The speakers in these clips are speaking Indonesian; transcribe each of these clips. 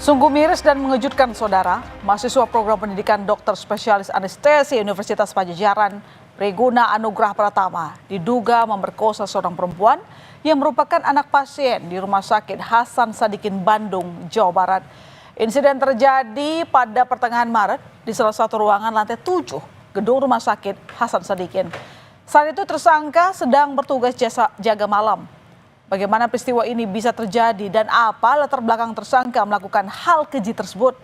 Sungguh miris dan mengejutkan saudara, mahasiswa program pendidikan dokter spesialis anestesi Universitas Padjadjaran, Priguna Anugrah Pratama, diduga memerkosa seorang perempuan yang merupakan anak pasien di Rumah Sakit Hasan Sadikin, Bandung, Jawa Barat. Insiden terjadi pada pertengahan Maret di salah satu ruangan lantai 7 gedung Rumah Sakit Hasan Sadikin. Saat itu tersangka sedang bertugas jaga malam. Bagaimana peristiwa ini bisa terjadi dan apa latar belakang tersangka melakukan hal keji tersebut?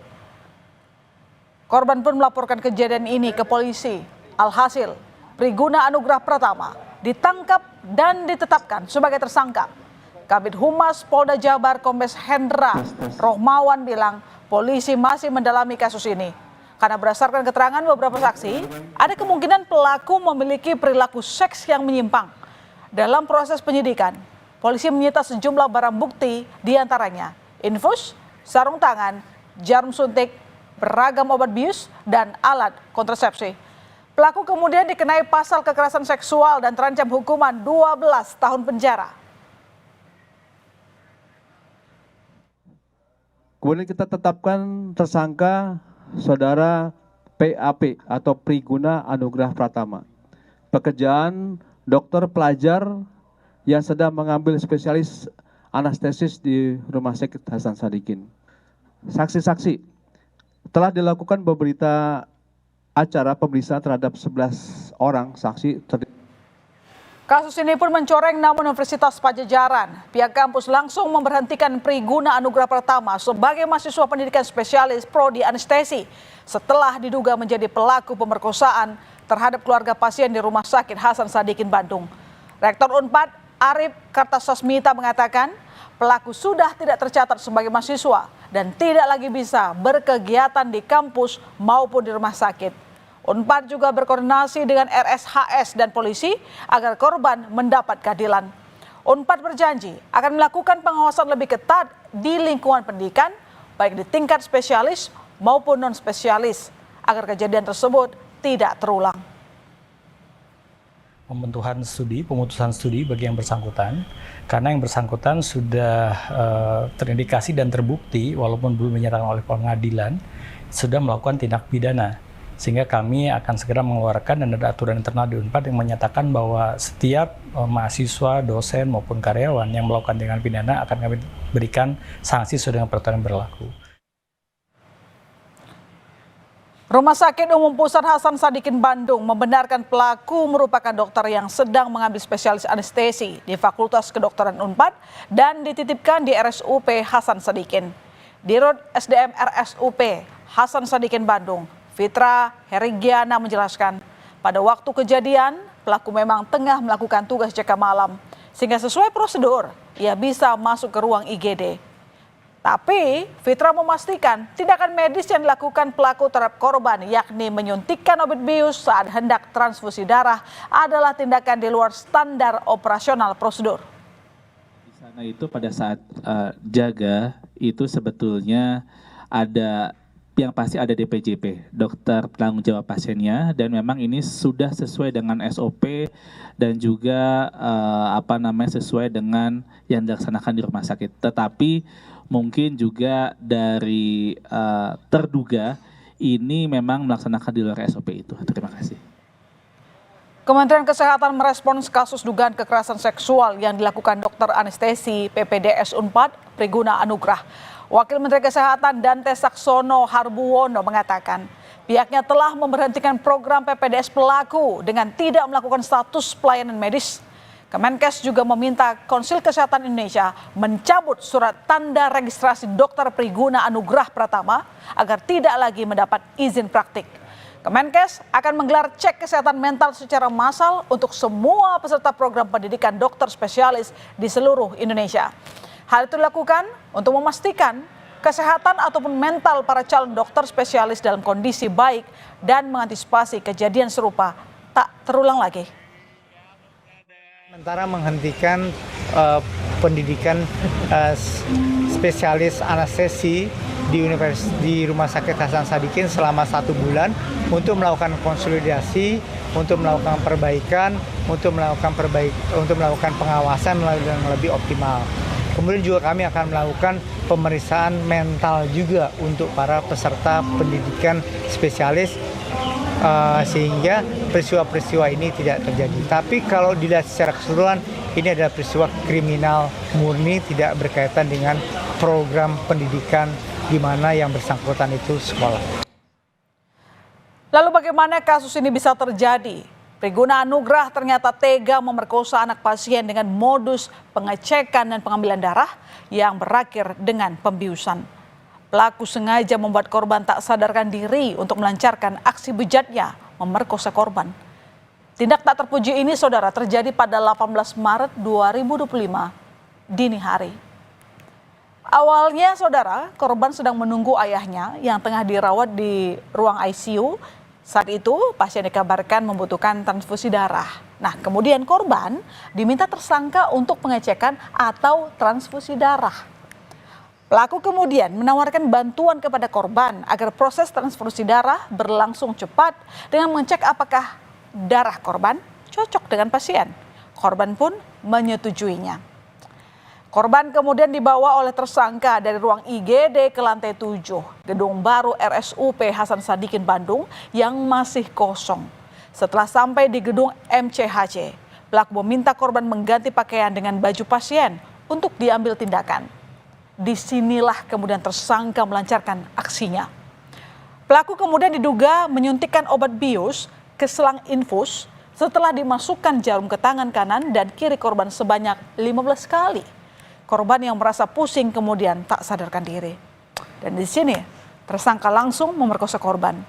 Korban pun melaporkan kejadian ini ke polisi. Alhasil, Priguna Anugrah Pratama ditangkap dan ditetapkan sebagai tersangka. Kabid Humas Polda Jabar Kombes Hendra Rohmawan bilang polisi masih mendalami kasus ini. Karena berdasarkan keterangan beberapa saksi, ada kemungkinan pelaku memiliki perilaku seks yang menyimpang. Dalam proses penyidikan, polisi menyita sejumlah barang bukti, diantaranya infus, sarung tangan, jarum suntik, beragam obat bius, dan alat kontrasepsi. Pelaku kemudian dikenai pasal kekerasan seksual dan terancam hukuman 12 tahun penjara. Kemudian kita tetapkan tersangka saudara PAP atau Priguna Anugrah Pratama. Pekerjaan dokter pelajar yang sedang mengambil spesialis anestesis di Rumah Sakit Hasan Sadikin. Saksi-saksi, telah dilakukan beberapa acara pemeriksaan terhadap 11 orang saksi. Kasus ini pun mencoreng nama Universitas Padjadjaran. Pihak kampus langsung memberhentikan Priguna Anugrah Pratama sebagai mahasiswa pendidikan spesialis prodi anestesi setelah diduga menjadi pelaku pemerkosaan terhadap keluarga pasien di Rumah Sakit Hasan Sadikin, Bandung. Rektor Unpad Arif Kartasasmita mengatakan pelaku sudah tidak tercatat sebagai mahasiswa dan tidak lagi bisa berkegiatan di kampus maupun di rumah sakit. Unpad juga berkoordinasi dengan RSHS dan polisi agar korban mendapat keadilan. Unpad berjanji akan melakukan pengawasan lebih ketat di lingkungan pendidikan, baik di tingkat spesialis maupun non-spesialis, agar kejadian tersebut tidak terulang. Pemutusan studi bagi yang bersangkutan, karena yang bersangkutan sudah terindikasi dan terbukti walaupun belum dinyatakan oleh pengadilan sudah melakukan tindak pidana, sehingga kami akan segera mengeluarkan dan ada aturan internal di Unpad yang menyatakan bahwa setiap mahasiswa, dosen maupun karyawan yang melakukan tindak pidana akan kami berikan sanksi sesuai dengan peraturan yang berlaku. Rumah Sakit Umum Pusat Hasan Sadikin, Bandung membenarkan pelaku merupakan dokter yang sedang mengambil spesialis anestesi di Fakultas Kedokteran Unpad dan dititipkan di RSUP Hasan Sadikin. Dirut SDM RSUP Hasan Sadikin, Bandung, Fitra Herigiana menjelaskan, pada waktu kejadian pelaku memang tengah melakukan tugas jaga malam, sehingga sesuai prosedur ia bisa masuk ke ruang IGD. Tapi Fitra memastikan tindakan medis yang dilakukan pelaku terhadap korban, yakni menyuntikkan obat bius saat hendak transfusi darah, adalah tindakan di luar standar operasional prosedur. Di sana itu pada saat jaga itu sebetulnya ada yang pasti ada DPJP, dokter penanggung jawab pasiennya, dan memang ini sudah sesuai dengan SOP dan juga sesuai dengan yang dilaksanakan di rumah sakit. Tetapi mungkin juga dari terduga ini memang melaksanakan di luar SOP itu. Terima kasih. Kementerian Kesehatan merespons kasus dugaan kekerasan seksual yang dilakukan dokter anestesi PPDS Unpad Priguna Anugrah. Wakil Menteri Kesehatan Dante Saxono Harbuwono mengatakan pihaknya telah memberhentikan program PPDS pelaku dengan tidak melakukan status pelayanan medis. Kemenkes juga meminta Konsil Kesehatan Indonesia mencabut surat tanda registrasi dokter Priguna Anugrah Pratama agar tidak lagi mendapat izin praktik. Kemenkes akan menggelar cek kesehatan mental secara massal untuk semua peserta program pendidikan dokter spesialis di seluruh Indonesia. Hal itu dilakukan untuk memastikan kesehatan ataupun mental para calon dokter spesialis dalam kondisi baik dan mengantisipasi kejadian serupa tak terulang lagi. Sementara menghentikan pendidikan spesialis anestesi di Rumah Sakit Hasan Sadikin selama 1 bulan untuk melakukan konsolidasi, untuk melakukan perbaikan, untuk melakukan pengawasan yang lebih optimal. Kemudian juga kami akan melakukan pemeriksaan mental juga untuk para peserta pendidikan spesialis sehingga peristiwa-peristiwa ini tidak terjadi. Tapi kalau dilihat secara keseluruhan, ini adalah peristiwa kriminal murni, tidak berkaitan dengan program pendidikan di mana yang bersangkutan itu sekolah. Lalu bagaimana kasus ini bisa terjadi? Priguna Anugrah ternyata tega memerkosa anak pasien dengan modus pengecekan dan pengambilan darah yang berakhir dengan pembiusan. Pelaku sengaja membuat korban tak sadarkan diri untuk melancarkan aksi bejatnya memerkosa korban. Tindak tak terpuji ini, saudara, terjadi pada 18 Maret 2025 dini hari. Awalnya, saudara, korban sedang menunggu ayahnya yang tengah dirawat di ruang ICU. Saat itu, pasien dikabarkan membutuhkan transfusi darah. Nah, kemudian korban diminta tersangka untuk pengecekan atau transfusi darah. Pelaku kemudian menawarkan bantuan kepada korban agar proses transfusi darah berlangsung cepat dengan mengecek apakah darah korban cocok dengan pasien. Korban pun menyetujuinya. Korban kemudian dibawa oleh tersangka dari ruang IGD ke lantai 7, gedung baru RSUP Hasan Sadikin Bandung yang masih kosong. Setelah sampai di gedung MCHC, pelaku meminta korban mengganti pakaian dengan baju pasien untuk diambil tindakan. Disinilah kemudian tersangka melancarkan aksinya. Pelaku kemudian diduga menyuntikkan obat bius ke selang infus setelah dimasukkan jarum ke tangan kanan dan kiri korban sebanyak 15 kali. Korban yang merasa pusing kemudian tak sadarkan diri. Dan di sini tersangka langsung memerkosa korban.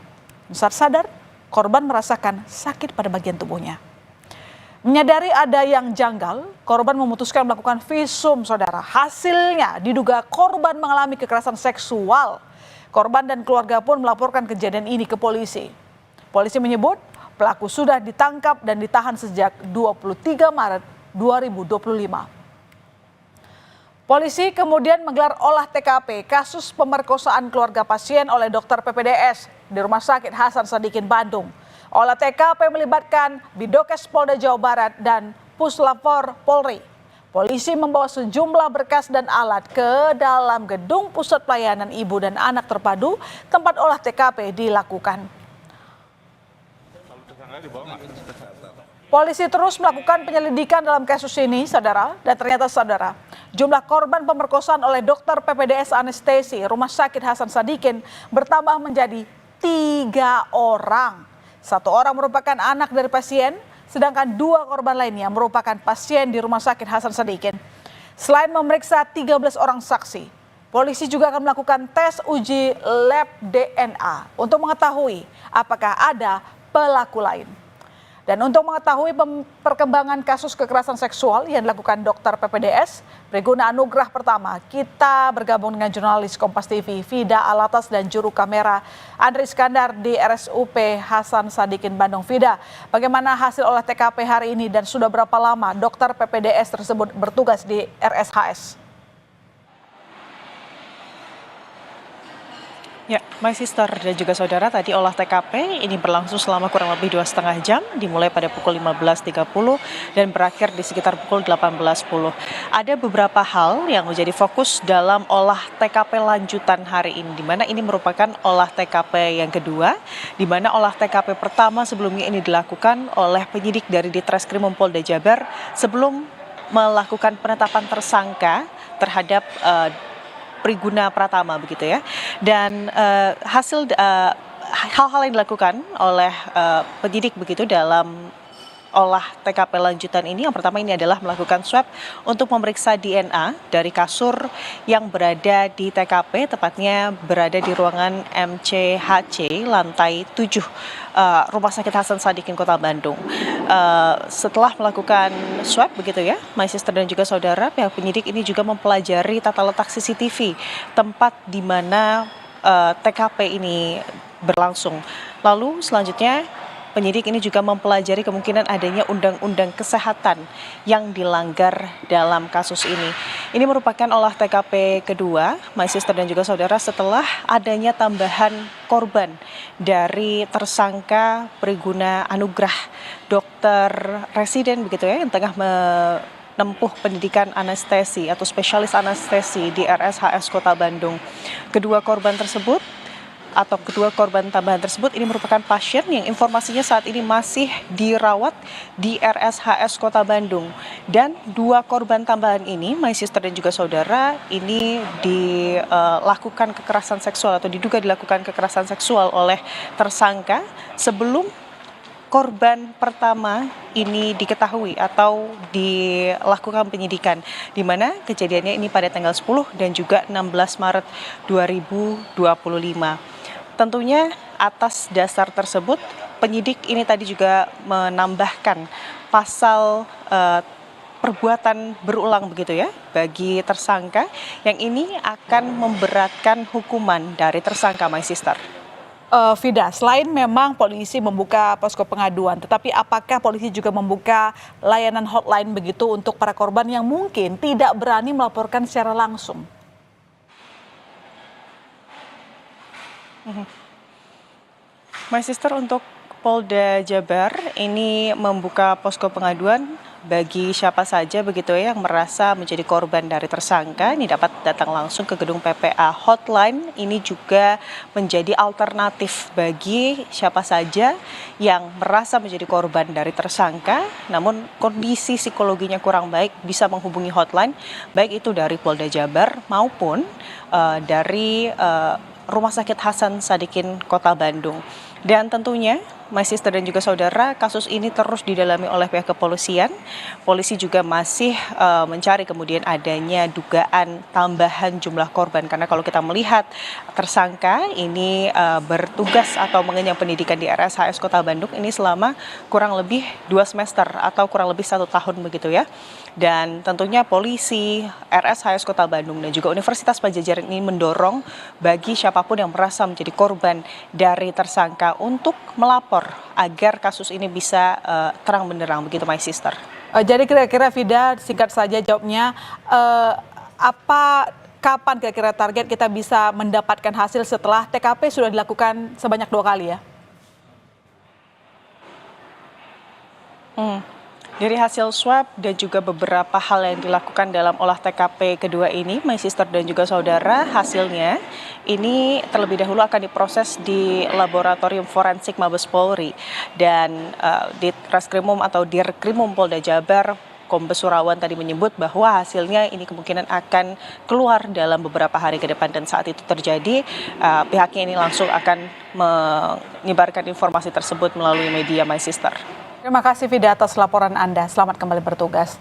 Saat sadar, korban merasakan sakit pada bagian tubuhnya. Menyadari ada yang janggal, korban memutuskan melakukan visum, saudara. Hasilnya diduga korban mengalami kekerasan seksual. Korban dan keluarga pun melaporkan kejadian ini ke polisi. Polisi menyebut pelaku sudah ditangkap dan ditahan sejak 23 Maret 2025. Polisi kemudian menggelar olah TKP kasus pemerkosaan keluarga pasien oleh dokter PPDS di Rumah Sakit Hasan Sadikin Bandung. Olah TKP melibatkan Bidokes Polda Jawa Barat dan Puslapor Polri. Polisi membawa sejumlah berkas dan alat ke dalam gedung Pusat Pelayanan Ibu dan Anak Terpadu tempat olah TKP dilakukan. Polisi terus melakukan penyelidikan dalam kasus ini, saudara, dan ternyata, saudara, jumlah korban pemerkosaan oleh dokter PPDS anestesi Rumah Sakit Hasan Sadikin bertambah menjadi 3 orang. 1 orang merupakan anak dari pasien, sedangkan 2 korban lainnya merupakan pasien di Rumah Sakit Hasan Sadikin. Selain memeriksa 13 orang saksi, polisi juga akan melakukan tes uji lab DNA untuk mengetahui apakah ada pelaku lain. Dan untuk mengetahui perkembangan kasus kekerasan seksual yang dilakukan dokter PPDS, Priguna Anugrah pertama, kita bergabung dengan jurnalis Kompas TV, Fida Alatas, dan juru kamera Andri Iskandar di RSUP Hasan Sadikin Bandung. Fida, bagaimana hasil olah TKP hari ini dan sudah berapa lama dokter PPDS tersebut bertugas di RSHS? Ya, my sister dan juga saudara, tadi olah TKP ini berlangsung selama kurang lebih 2,5 jam, dimulai pada pukul 15.30 dan berakhir di sekitar pukul 18.10. Ada beberapa hal yang menjadi fokus dalam olah TKP lanjutan hari ini, di mana ini merupakan olah TKP yang kedua, di mana olah TKP pertama sebelumnya ini dilakukan oleh penyidik dari Ditreskrimum Polda Jabar sebelum melakukan penetapan tersangka terhadap Priguna Pratama begitu ya, dan hasil hal-hal yang dilakukan oleh penyidik begitu dalam olah TKP lanjutan ini, yang pertama ini adalah melakukan swab untuk memeriksa DNA dari kasur yang berada di TKP, tepatnya berada di ruangan MCHC lantai 7 Rumah Sakit Hasan Sadikin Kota Bandung. Setelah melakukan swab begitu ya, my sister dan juga saudara, pihak penyidik ini juga mempelajari tata letak CCTV tempat di mana TKP ini berlangsung. Lalu selanjutnya penyidik ini juga mempelajari kemungkinan adanya undang-undang kesehatan yang dilanggar dalam kasus ini. Ini merupakan olah TKP kedua, my sister dan juga saudara, setelah adanya tambahan korban dari tersangka Priguna Anugrah, dokter residen begitu ya, yang tengah menempuh pendidikan anestesi atau spesialis anestesi di RSHS Kota Bandung. Kedua korban tambahan tersebut ini merupakan pasien yang informasinya saat ini masih dirawat di RSHS Kota Bandung. Dan dua korban tambahan ini, my sister dan juga saudara, ini dilakukan kekerasan seksual atau diduga dilakukan kekerasan seksual oleh tersangka sebelum korban pertama ini diketahui atau dilakukan penyidikan, di mana kejadiannya ini pada tanggal 10 dan juga 16 Maret 2025. Tentunya atas dasar tersebut penyidik ini tadi juga menambahkan pasal perbuatan berulang begitu ya bagi tersangka, yang ini akan memberatkan hukuman dari tersangka, my sister. Vida, selain memang polisi membuka posko pengaduan, tetapi apakah polisi juga membuka layanan hotline begitu untuk para korban yang mungkin tidak berani melaporkan secara langsung? My sister, untuk Polda Jabar ini membuka posko pengaduan bagi siapa saja begitu ya yang merasa menjadi korban dari tersangka. Ini dapat datang langsung ke gedung PPA. Hotline ini juga menjadi alternatif bagi siapa saja yang merasa menjadi korban dari tersangka, namun kondisi psikologinya kurang baik, bisa menghubungi hotline, baik itu dari Polda Jabar maupun dari Rumah Sakit Hasan Sadikin Kota Bandung. Dan tentunya, my sister dan juga saudara, kasus ini terus didalami oleh pihak kepolisian. Polisi juga masih mencari kemudian adanya dugaan tambahan jumlah korban. Karena kalau kita melihat tersangka ini bertugas atau mengenyam pendidikan di RSHS Kota Bandung ini selama kurang lebih 2 semester atau kurang lebih 1 tahun begitu ya. Dan tentunya polisi, RSHS Kota Bandung dan juga Universitas Padjadjaran ini mendorong bagi siapapun yang merasa menjadi korban dari tersangka untuk melapor agar kasus ini bisa terang benderang begitu, my sister. Jadi kira-kira Vida, singkat saja jawabnya, kapan kira-kira target kita bisa mendapatkan hasil setelah TKP sudah dilakukan sebanyak 2 kali ya? Dari hasil swab dan juga beberapa hal yang dilakukan dalam olah TKP kedua ini, my sister dan juga saudara, hasilnya ini terlebih dahulu akan diproses di Laboratorium Forensik Mabes Polri. Dan di Reskrimum atau Dirkrimum Polda Jabar, Kombes Surawan tadi menyebut bahwa hasilnya ini kemungkinan akan keluar dalam beberapa hari ke depan, dan saat itu terjadi pihaknya ini langsung akan menyebarkan informasi tersebut melalui media, my sister. Terima kasih Vida atas laporan Anda. Selamat kembali bertugas.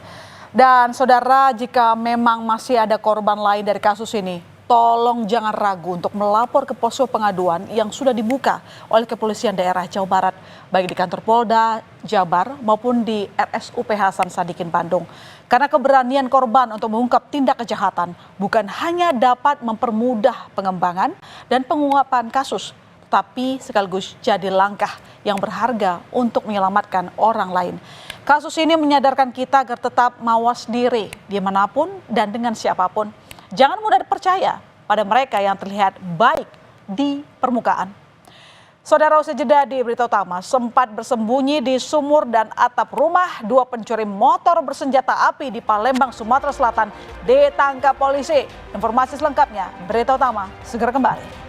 Dan saudara, jika memang masih ada korban lain dari kasus ini, tolong jangan ragu untuk melapor ke posko pengaduan yang sudah dibuka oleh Kepolisian Daerah Jawa Barat, baik di kantor Polda Jabar maupun di RSUP Hasan Sadikin Bandung. Karena keberanian korban untuk mengungkap tindak kejahatan bukan hanya dapat mempermudah pengembangan dan pengungkapan kasus, tapi sekaligus jadi langkah yang berharga untuk menyelamatkan orang lain. Kasus ini menyadarkan kita agar tetap mawas diri dimanapun dan dengan siapapun. Jangan mudah percaya pada mereka yang terlihat baik di permukaan. Saudara, usai jeda di berita utama, sempat bersembunyi di sumur dan atap rumah, 2 pencuri motor bersenjata api di Palembang, Sumatera Selatan ditangkap polisi. Informasi selengkapnya, berita utama segera kembali.